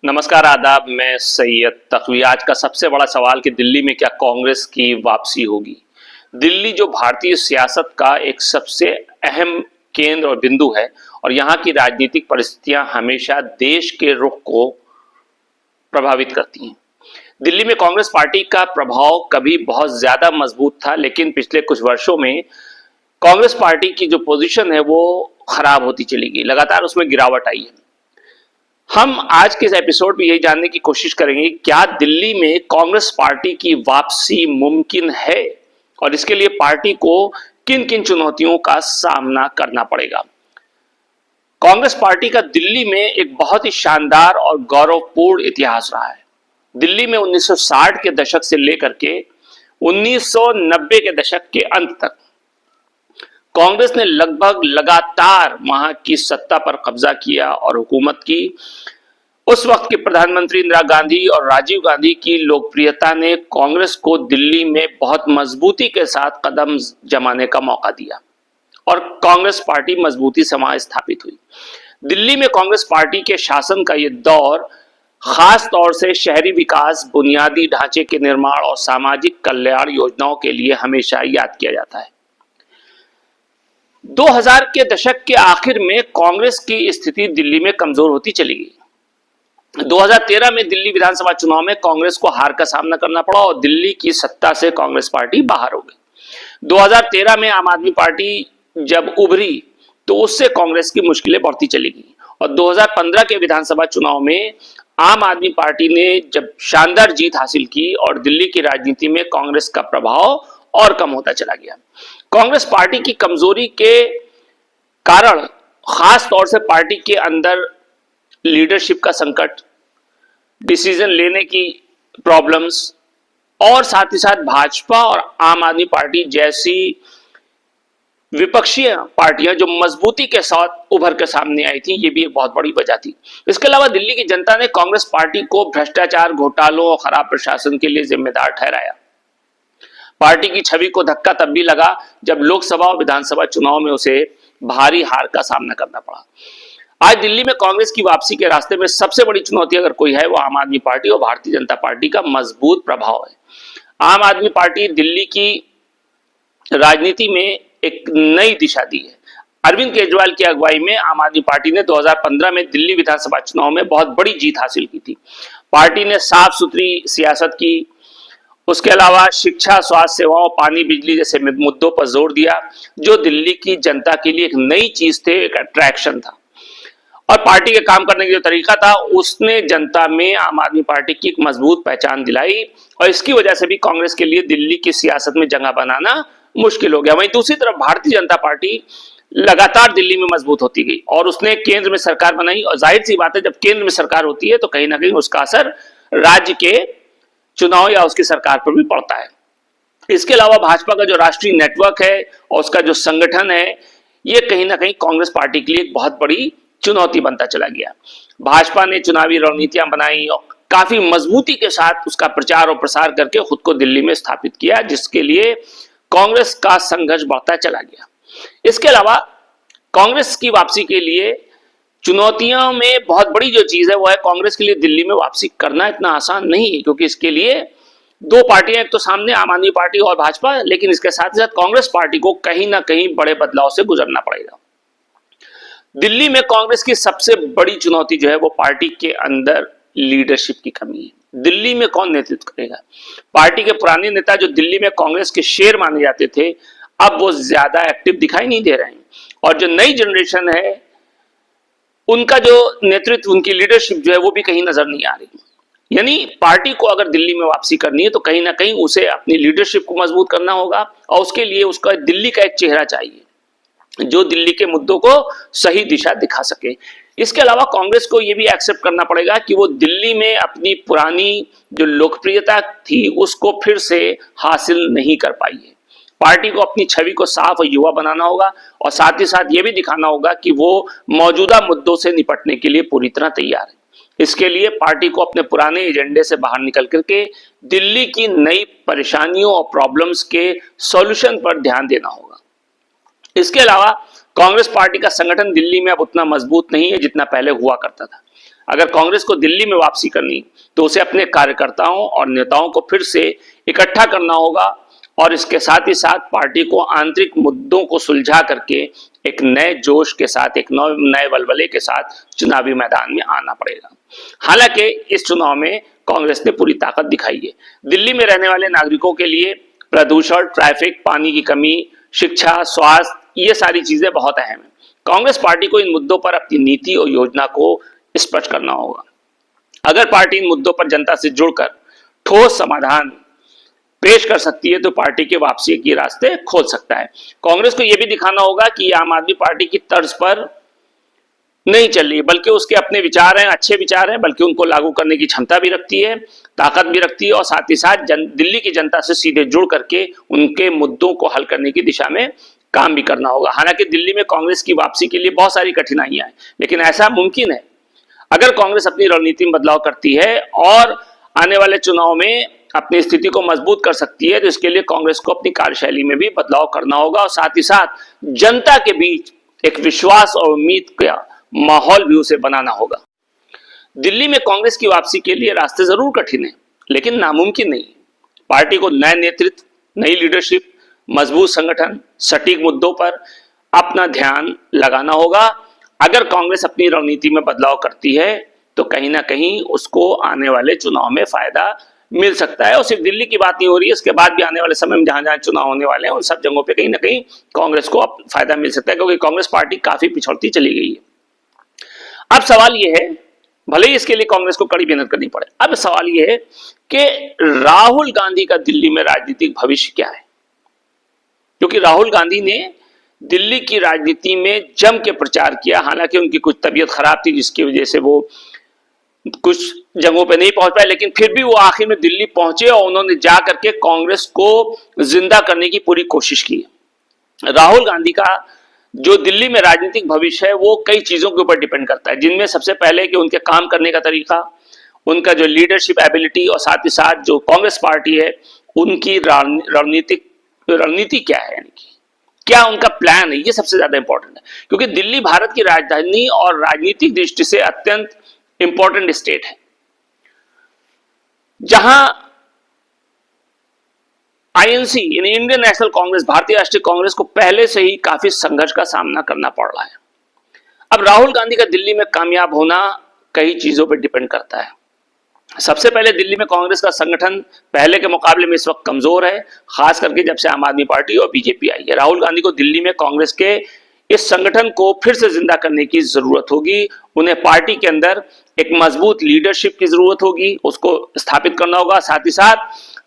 नमस्कार आदाब। मैं सैयद तकवी। आज का सबसे बड़ा सवाल कि दिल्ली में क्या कांग्रेस की वापसी होगी। दिल्ली जो भारतीय सियासत का एक सबसे अहम केंद्र और बिंदु है और यहाँ की राजनीतिक परिस्थितियां हमेशा देश के रुख को प्रभावित करती हैं। दिल्ली में कांग्रेस पार्टी का प्रभाव कभी बहुत ज्यादा मजबूत था, लेकिन पिछले कुछ वर्षों में कांग्रेस पार्टी की जो पोजीशन है वो खराब होती चली गई, लगातार उसमें गिरावट आई है। हम आज के इस एपिसोड में यही जानने की कोशिश करेंगे क्या दिल्ली में कांग्रेस पार्टी की वापसी मुमकिन है और इसके लिए पार्टी को किन किन चुनौतियों का सामना करना पड़ेगा। कांग्रेस पार्टी का दिल्ली में एक बहुत ही शानदार और गौरवपूर्ण इतिहास रहा है। दिल्ली में 1960 के दशक से लेकर के 1990 के दशक के अंत तक कांग्रेस ने लगभग लगातार वहां की सत्ता पर कब्जा किया और हुकूमत की। उस वक्त के प्रधानमंत्री इंदिरा गांधी और राजीव गांधी की लोकप्रियता ने कांग्रेस को दिल्ली में बहुत मजबूती के साथ कदम जमाने का मौका दिया और कांग्रेस पार्टी मजबूती से वहां स्थापित हुई। दिल्ली में कांग्रेस पार्टी के शासन का यह दौर खास तौर से शहरी विकास, बुनियादी ढांचे के निर्माण और सामाजिक कल्याण योजनाओं के लिए हमेशा याद किया जाता है। 2000 के दशक के आखिर में कांग्रेस की स्थिति दिल्ली में कमजोर होती चली गई। 2013 में दिल्ली विधानसभा चुनाव में कांग्रेस को हार का सामना करना पड़ा और दिल्ली की सत्ता से कांग्रेस पार्टी बाहर हो गई। 2013 में आम आदमी पार्टी जब उभरी तो उससे कांग्रेस की मुश्किलें बढ़ती चली गई और 2015 के विधानसभा चुनाव में आम आदमी पार्टी ने जब शानदार जीत हासिल की और दिल्ली की राजनीति में कांग्रेस का प्रभाव और कम होता चला गया। कांग्रेस पार्टी की कमजोरी के कारण खास तौर से पार्टी के अंदर लीडरशिप का संकट, डिसीजन लेने की प्रॉब्लम्स और साथ ही साथ भाजपा और आम आदमी पार्टी जैसी विपक्षी पार्टियां जो मजबूती के साथ उभर कर सामने आई थी, ये भी एक बहुत बड़ी वजह थी। इसके अलावा दिल्ली की जनता ने कांग्रेस पार्टी को भ्रष्टाचार, घोटालों और खराब प्रशासन के लिए जिम्मेदार ठहराया। पार्टी की छवि को धक्का तब भी लगा जब लोकसभा और विधानसभा चुनाव में उसे भारी हार का सामना करना पड़ा। आज दिल्ली में कांग्रेस की वापसी के रास्ते में सबसे बड़ी चुनौती अगर कोई है वो आम आदमी पार्टी और भारतीय जनता पार्टी का मजबूत प्रभाव है। आम आदमी पार्टी दिल्ली की राजनीति में एक नई दिशा दी है। अरविंद केजरीवाल की अगुवाई में आम आदमी पार्टी ने 2015 में दिल्ली विधानसभा चुनाव में बहुत बड़ी जीत हासिल की थी। पार्टी ने साफ सुथरी सियासत की, उसके अलावा शिक्षा, स्वास्थ्य सेवाओं, पानी, बिजली जैसे मुद्दों पर जोर दिया जो दिल्ली की जनता के लिए एक नई चीज थे, एक अट्रैक्शन था। और पार्टी के काम करने का जो तरीका था उसने जनता में आम आदमी पार्टी की एक मजबूत पहचान दिलाई और इसकी वजह से भी कांग्रेस के लिए दिल्ली की सियासत में जगह बनाना मुश्किल हो गया। वहीं दूसरी तरफ भारतीय जनता पार्टी लगातार दिल्ली में मजबूत होती गई और उसने केंद्र में सरकार बनाई और जाहिर सी बात है जब केंद्र में सरकार होती है तो कहीं ना कहीं उसका असर राज्य के चुनाव या उसकी सरकार पर भी पड़ता है। इसके अलावा भाजपा का जो राष्ट्रीय नेटवर्क है और उसका जो संगठन है ये कहीं ना कहीं कांग्रेस पार्टी के लिए एक बहुत बड़ी चुनौती बनता चला गया। भाजपा ने चुनावी रणनीतियां बनाई और काफी मजबूती के साथ उसका प्रचार और प्रसार करके खुद को दिल्ली में स्थापित किया, जिसके लिए कांग्रेस का संघर्ष बढ़ता चला गया। इसके अलावा कांग्रेस की वापसी के लिए चुनौतियों में बहुत बड़ी जो चीज है वो है कांग्रेस के लिए दिल्ली में वापसी करना इतना आसान नहीं है, क्योंकि इसके लिए दो पार्टियां एक तो सामने आम आदमी पार्टी और भाजपा, लेकिन इसके साथ ही साथ कांग्रेस पार्टी को कहीं ना कहीं बड़े बदलाव से गुजरना पड़ेगा। दिल्ली में कांग्रेस की सबसे बड़ी चुनौती जो है वो पार्टी के अंदर लीडरशिप की कमी है। दिल्ली में कौन नेतृत्व करेगा। पार्टी के पुराने नेता जो दिल्ली में कांग्रेस के शेर माने जाते थे अब वो ज्यादा एक्टिव दिखाई नहीं दे रहे हैं और जो नई जनरेशन है उनका जो नेतृत्व, उनकी लीडरशिप जो है वो भी कहीं नजर नहीं आ रही। यानी पार्टी को अगर दिल्ली में वापसी करनी है तो कहीं ना कहीं उसे अपनी लीडरशिप को मजबूत करना होगा और उसके लिए उसका दिल्ली का एक चेहरा चाहिए जो दिल्ली के मुद्दों को सही दिशा दिखा सके। इसके अलावा कांग्रेस को यह भी एक्सेप्ट करना पड़ेगा कि वो दिल्ली में अपनी पुरानी जो लोकप्रियता थी उसको फिर से हासिल नहीं कर पाई है। पार्टी को अपनी छवि को साफ और युवा बनाना होगा और साथ ही साथ ये भी दिखाना होगा कि वो मौजूदा मुद्दों से निपटने के लिए पूरी तरह तैयार है। इसके लिए पार्टी को अपने पुराने एजेंडे से बाहर निकल करके दिल्ली की नई परेशानियों और प्रॉब्लम्स के सॉल्यूशन पर ध्यान देना होगा। इसके अलावा कांग्रेस पार्टी का संगठन दिल्ली में अब उतना मजबूत नहीं है जितना पहले हुआ करता था। अगर कांग्रेस को दिल्ली में वापसी करनी तो उसे अपने कार्यकर्ताओं और नेताओं को फिर से इकट्ठा करना होगा और इसके साथ ही साथ पार्टी को आंतरिक मुद्दों को सुलझा करके एक नए जोश के साथ, एक नए वलवले के साथ चुनावी मैदान में आना पड़ेगा। हालांकि इस चुनाव में कांग्रेस ने पूरी ताकत दिखाई है। दिल्ली में रहने वाले नागरिकों के लिए प्रदूषण, ट्रैफिक, पानी की कमी, शिक्षा, स्वास्थ्य, ये सारी चीजें बहुत अहम है। कांग्रेस पार्टी को इन मुद्दों पर अपनी नीति और योजना को स्पष्ट करना होगा। अगर पार्टी इन मुद्दों पर जनता से जुड़कर ठोस समाधान पेश कर सकती है तो पार्टी के वापसी के रास्ते खोल सकता है। कांग्रेस को यह भी दिखाना होगा कि आम आदमी पार्टी की तर्ज पर नहीं चल रही, बल्कि उसके अपने विचार हैं, अच्छे विचार हैं, बल्कि उनको लागू करने की क्षमता भी रखती है, ताकत भी रखती है और साथ ही साथ दिल्ली की जनता से सीधे जुड़ करके उनके मुद्दों को हल करने की दिशा में काम भी करना होगा। हालांकि दिल्ली में कांग्रेस की वापसी के लिए बहुत सारी कठिनाइयां हैं, लेकिन ऐसा मुमकिन है अगर कांग्रेस अपनी रणनीति में बदलाव करती है और आने वाले चुनाव में अपनी स्थिति को मजबूत कर सकती है। तो इसके लिए कांग्रेस को अपनी कार्यशैली में भी बदलाव करना होगा और साथ ही साथ जनता के बीच एक विश्वास और उम्मीद का माहौल भी उसे बनाना होगा। दिल्ली में कांग्रेस की वापसी के लिए रास्ते जरूर कठिन है, लेकिन नामुमकिन नहीं। पार्टी को नए नेतृत्व, नई लीडरशिप, मजबूत संगठन, सटीक मुद्दों पर अपना ध्यान लगाना होगा। अगर कांग्रेस अपनी रणनीति में बदलाव करती है तो कहीं ना कहीं उसको आने वाले चुनाव में फायदा मिल सकता है। और सिर्फ दिल्ली की बात नहीं हो रही है, इसके बाद भी आने वाले समय में जहां जहां चुनाव होने वाले हैं उन सब जगहों पे कहीं ना कहीं कांग्रेस को फायदा मिल सकता है, क्योंकि कांग्रेस पार्टी काफी पिछड़ती चली गई है। अब सवाल यह है, भले ही इसके लिए कांग्रेस को कड़ी मेहनत करनी पड़े, अब सवाल यह है कि राहुल गांधी का दिल्ली में राजनीतिक भविष्य क्या है। क्योंकि राहुल गांधी ने दिल्ली की राजनीति में जम के प्रचार किया। हालांकि उनकी कुछ तबीयत खराब थी जिसकी वजह से वो कुछ जगहों पे नहीं पहुंच पाए, लेकिन फिर भी वो आखिर में दिल्ली पहुंचे और उन्होंने जा करके कांग्रेस को जिंदा करने की पूरी कोशिश की। राहुल गांधी का जो दिल्ली में राजनीतिक भविष्य है वो कई चीजों के ऊपर डिपेंड करता है, जिनमें सबसे पहले कि उनके काम करने का तरीका, उनका जो लीडरशिप एबिलिटी और साथ ही साथ जो कांग्रेस पार्टी है उनकी रणनीति क्या है, यानी कि क्या उनका प्लान है, ये सबसे ज्यादा इंपॉर्टेंट है। क्योंकि दिल्ली भारत की राजधानी और राजनीतिक दृष्टि से अत्यंत इंपॉर्टेंट स्टेट है, जहां आईएनसी यानी इंडियन नेशनल कांग्रेस, भारतीय राष्ट्रीय कांग्रेस को पहले से ही काफी संघर्ष का सामना करना पड़ रहा है। अब राहुल गांधी का दिल्ली में कामयाब होना कई चीजों पर डिपेंड करता है। सबसे पहले दिल्ली में कांग्रेस का संगठन पहले के मुकाबले में इस वक्त कमजोर है, खास करके जब से आम आदमी पार्टी और बीजेपी आई है। राहुल गांधी को दिल्ली में कांग्रेस के इस संगठन को फिर से जिंदा करने की जरूरत होगी। उन्हें पार्टी के अंदर एक मजबूत लीडरशिप की जरूरत होगी, उसको स्थापित करना होगा। साथ ही साथ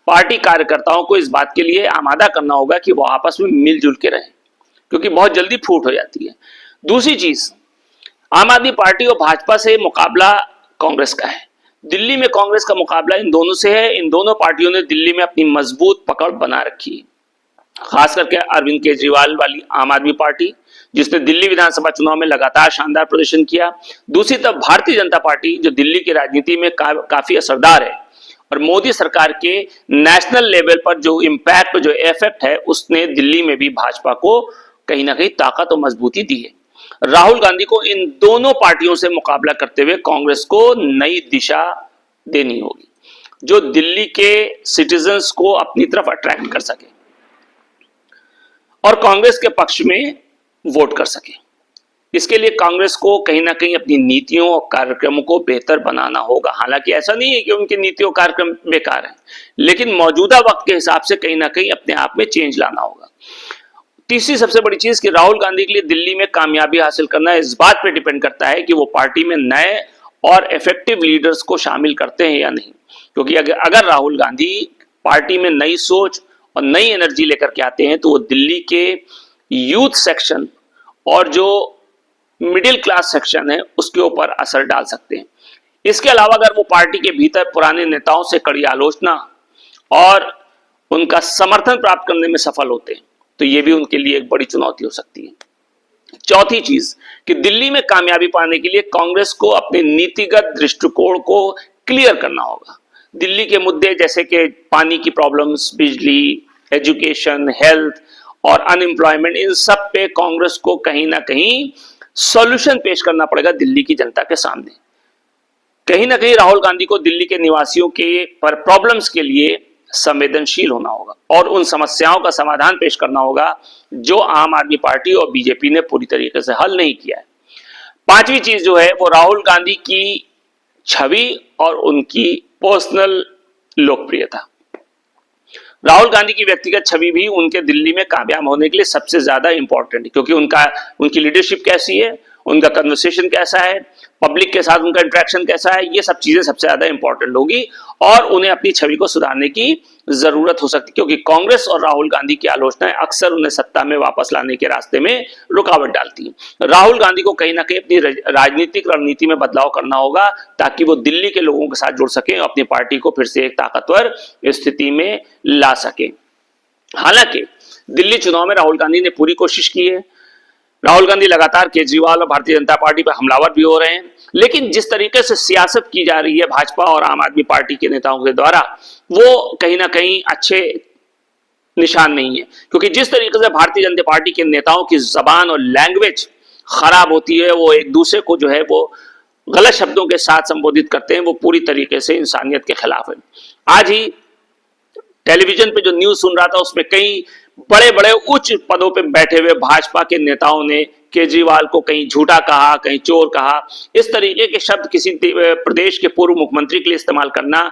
पार्टी कार्यकर्ताओं को इस बात के लिए आमादा करना होगा कि वो आपस में मिलजुल के रहें, क्योंकि बहुत जल्दी फूट हो जाती है। दूसरी चीज, आम आदमी पार्टी और भाजपा से मुकाबला कांग्रेस का है। दिल्ली में कांग्रेस का मुकाबला इन दोनों से है। इन दोनों पार्टियों ने दिल्ली में अपनी मजबूत पकड़ बना रखी है, खास करके अरविंद केजरीवाल वाली आम आदमी पार्टी, जिसने दिल्ली विधानसभा चुनाव में लगातार शानदार प्रदर्शन किया। दूसरी तरफ भारतीय जनता पार्टी, जो दिल्ली की राजनीति में काफी असरदार है और मोदी सरकार के नेशनल लेवल पर जो इम्पैक्ट, जो इफेक्ट है, उसने दिल्ली में भी भाजपा को कहीं ना कहीं ताकत और मजबूती दी है। राहुल गांधी को इन दोनों पार्टियों से मुकाबला करते हुए कांग्रेस को नई दिशा देनी होगी, जो दिल्ली के सिटीजन्स को अपनी तरफ अट्रैक्ट कर सके और कांग्रेस के पक्ष में वोट कर सके। इसके लिए कांग्रेस को कहीं ना कहीं अपनी नीतियों और कार्यक्रमों को बेहतर बनाना होगा। हालांकि ऐसा नहीं है कि उनकी नीति और कार्यक्रम बेकार है, लेकिन मौजूदा वक्त के हिसाब से कहीं ना कहीं अपने आप में चेंज लाना होगा। तीसरी सबसे बड़ी चीज कि राहुल गांधी के लिए दिल्ली में कामयाबी हासिल करना इस बात पर डिपेंड करता है कि वो पार्टी में नए और इफेक्टिव लीडर्स को शामिल करते हैं या नहीं। क्योंकि अगर राहुल गांधी पार्टी में नई सोच और नई एनर्जी लेकर के आते हैं तो वो दिल्ली के यूथ सेक्शन और जो मिडिल क्लास सेक्शन है उसके ऊपर असर डाल सकते हैं। इसके अलावा अगर वो पार्टी के भीतर पुराने नेताओं से कड़ी आलोचना और उनका समर्थन प्राप्त करने में सफल होते हैं तो ये भी उनके लिए एक बड़ी चुनौती हो सकती है। चौथी चीज कि दिल्ली में कामयाबी पाने के लिए कांग्रेस को अपने नीतिगत दृष्टिकोण को क्लियर करना होगा। दिल्ली के मुद्दे जैसे कि पानी की प्रॉब्लम्स, बिजली, एजुकेशन, हेल्थ और अनएम्प्लॉयमेंट, इन सब पे कांग्रेस को कहीं ना कहीं सॉल्यूशन पेश करना पड़ेगा दिल्ली की जनता के सामने। कहीं ना कहीं राहुल गांधी को दिल्ली के निवासियों के पर प्रॉब्लम्स के लिए संवेदनशील होना होगा और उन समस्याओं का समाधान पेश करना होगा जो आम आदमी पार्टी और बीजेपी ने पूरी तरीके से हल नहीं किया है। पांचवी चीज जो है वो राहुल गांधी की छवि और उनकी पर्सनल लोकप्रियता। राहुल गांधी की व्यक्तिगत छवि भी उनके दिल्ली में कामयाब होने के लिए सबसे ज्यादा इंपॉर्टेंट है, क्योंकि उनकी लीडरशिप कैसी है, उनका कन्वर्सेशन कैसा है, पब्लिक के साथ उनका इंटरेक्शन कैसा है, ये सब चीजें सबसे ज्यादा इंपॉर्टेंट होगी और उन्हें अपनी छवि को सुधारने की जरूरत हो सकती है, क्योंकि कांग्रेस और राहुल गांधी की आलोचनाएं अक्सर उन्हें सत्ता में वापस लाने के रास्ते में रुकावट डालती हैं। राहुल गांधी को कहीं ना कहीं अपनी राजनीतिक रणनीति में बदलाव करना होगा ताकि वो दिल्ली के लोगों के साथ जुड़ सके और अपनी पार्टी को फिर से एक ताकतवर स्थिति में ला सके। हालांकि दिल्ली चुनाव में राहुल गांधी ने पूरी कोशिश की है। राहुल गांधी लगातार केजरीवाल और भारतीय जनता पार्टी पर हमलावर भी हो रहे हैं, लेकिन जिस तरीके से सियासत की जा रही है भाजपा और आम आदमी पार्टी के नेताओं के द्वारा, वो कहीं ना कहीं अच्छे निशान नहीं है, क्योंकि जिस तरीके से भारतीय जनता पार्टी के नेताओं की जबान और लैंग्वेज खराब होती है, वो एक दूसरे को जो है वो गलत शब्दों के साथ संबोधित करते हैं, वो पूरी तरीके से इंसानियत के खिलाफ है। आज ही टेलीविजन पे जो न्यूज सुन रहा था उसमें कई बड़े बड़े उच्च पदों पे बैठे हुए भाजपा के नेताओं ने केजरीवाल को कहीं झूठा कहा, कहीं चोर कहा। इस तरीके के शब्द किसी प्रदेश के पूर्व मुख्यमंत्री के लिए इस्तेमाल करना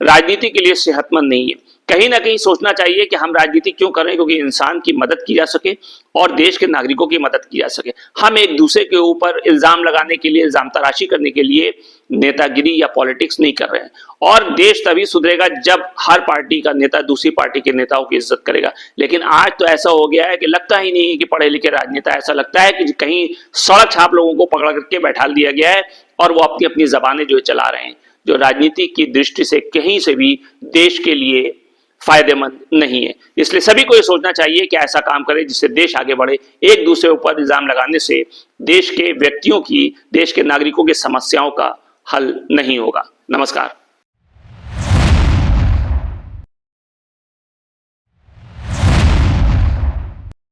राजनीति के लिए सेहतमंद नहीं है। कहीं ना कहीं सोचना चाहिए कि हम राजनीति क्यों कर रहे हैं, क्योंकि इंसान की मदद की जा सके और देश के नागरिकों की मदद की जा सके। हम एक दूसरे के ऊपर इल्जाम लगाने के लिए, इल्जाम तराशी करने के लिए नेतागिरी या पॉलिटिक्स नहीं कर रहे हैं। और देश तभी सुधरेगा जब हर पार्टी का नेता दूसरी पार्टी के नेताओं की इज्जत करेगा। लेकिन आज तो ऐसा हो गया है कि लगता ही नहीं है कि पढ़े लिखे राजनेता, ऐसा लगता है कि कहीं सड़क छाप लोगों को पकड़ करके बैठा दिया गया है और वो अपनी अपनी जबानें जो चला रहे हैं, जो राजनीति की दृष्टि से कहीं से भी देश के लिए फायदेमंद नहीं है। इसलिए सभी को ये सोचना चाहिए कि ऐसा काम करें जिससे देश आगे बढ़े। एक दूसरे ऊपर इल्जाम लगाने से देश के व्यक्तियों की, देश के नागरिकों की समस्याओं का हल नहीं होगा। नमस्कार।